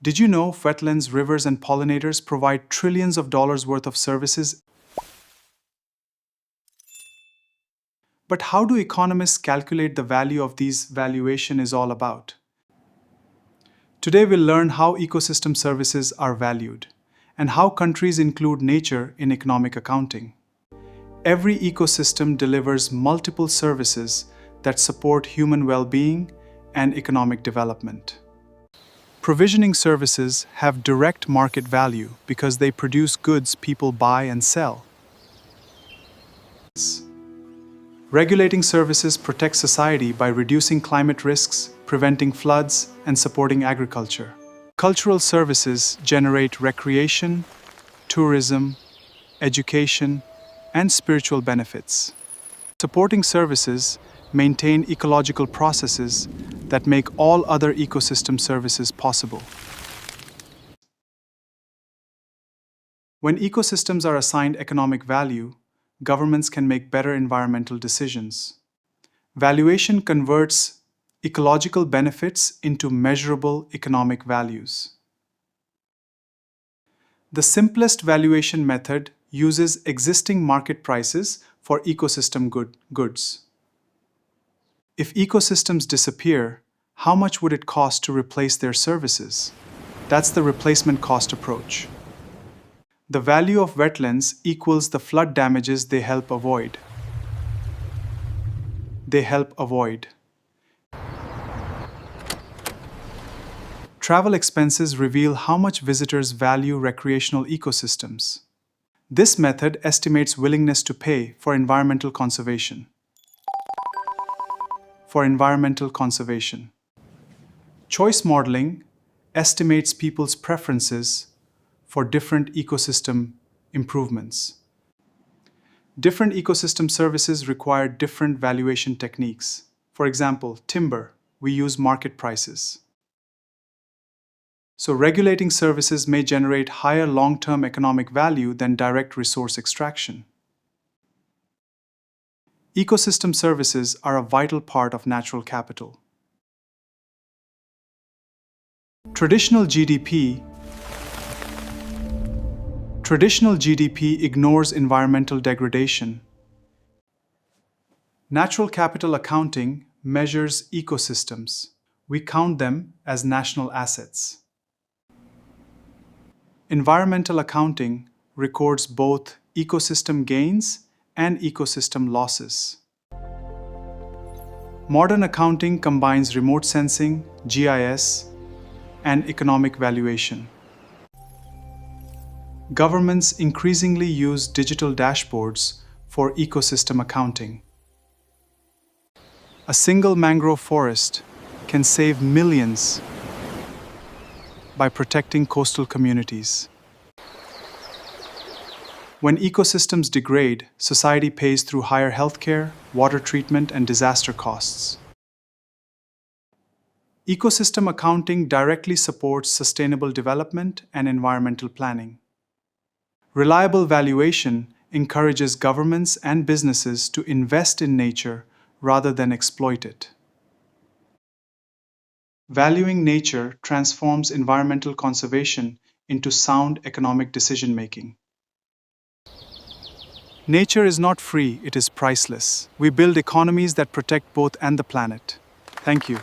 Did you know wetlands, rivers, and pollinators provide trillions of dollars worth of services? But how do economists calculate the value of these? Valuation is all about. Today we'll learn how ecosystem services are valued and how countries include nature in economic accounting. Every ecosystem delivers multiple services that support human well-being and economic development. Provisioning services have direct market value because they produce goods people buy and sell. Regulating services protect society by reducing climate risks, preventing floods, and supporting agriculture. Cultural services generate recreation, tourism, education, and spiritual benefits. Supporting services maintain ecological processes that make all other ecosystem services possible. When ecosystems are assigned economic value, governments can make better environmental decisions. Valuation converts ecological benefits into measurable economic values. The simplest valuation method uses existing market prices for ecosystem goods. If ecosystems disappear, how much would it cost to replace their services? That's the replacement cost approach. The value of wetlands equals the flood damages they help avoid. Travel expenses reveal how much visitors value recreational ecosystems. This method estimates willingness to pay for environmental conservation. Choice modeling estimates people's preferences for different ecosystem improvements. Different ecosystem services require different valuation techniques. For example, timber, we use market prices. So regulating services may generate higher long-term economic value than direct resource extraction. Ecosystem services are a vital part of natural capital. Traditional GDP ignores environmental degradation. Natural capital accounting measures ecosystems. We count them as national assets. Environmental accounting records both ecosystem gains and ecosystem losses. Modern accounting combines remote sensing, GIS, and economic valuation. Governments increasingly use digital dashboards for ecosystem accounting. A single mangrove forest can save millions by protecting coastal communities. When ecosystems degrade, society pays through higher healthcare, water treatment, and disaster costs. Ecosystem accounting directly supports sustainable development and environmental planning. Reliable valuation encourages governments and businesses to invest in nature rather than exploit it. Valuing nature transforms environmental conservation into sound economic decision-making. Nature is not free, it is priceless. We build economies that protect both and the planet. Thank you.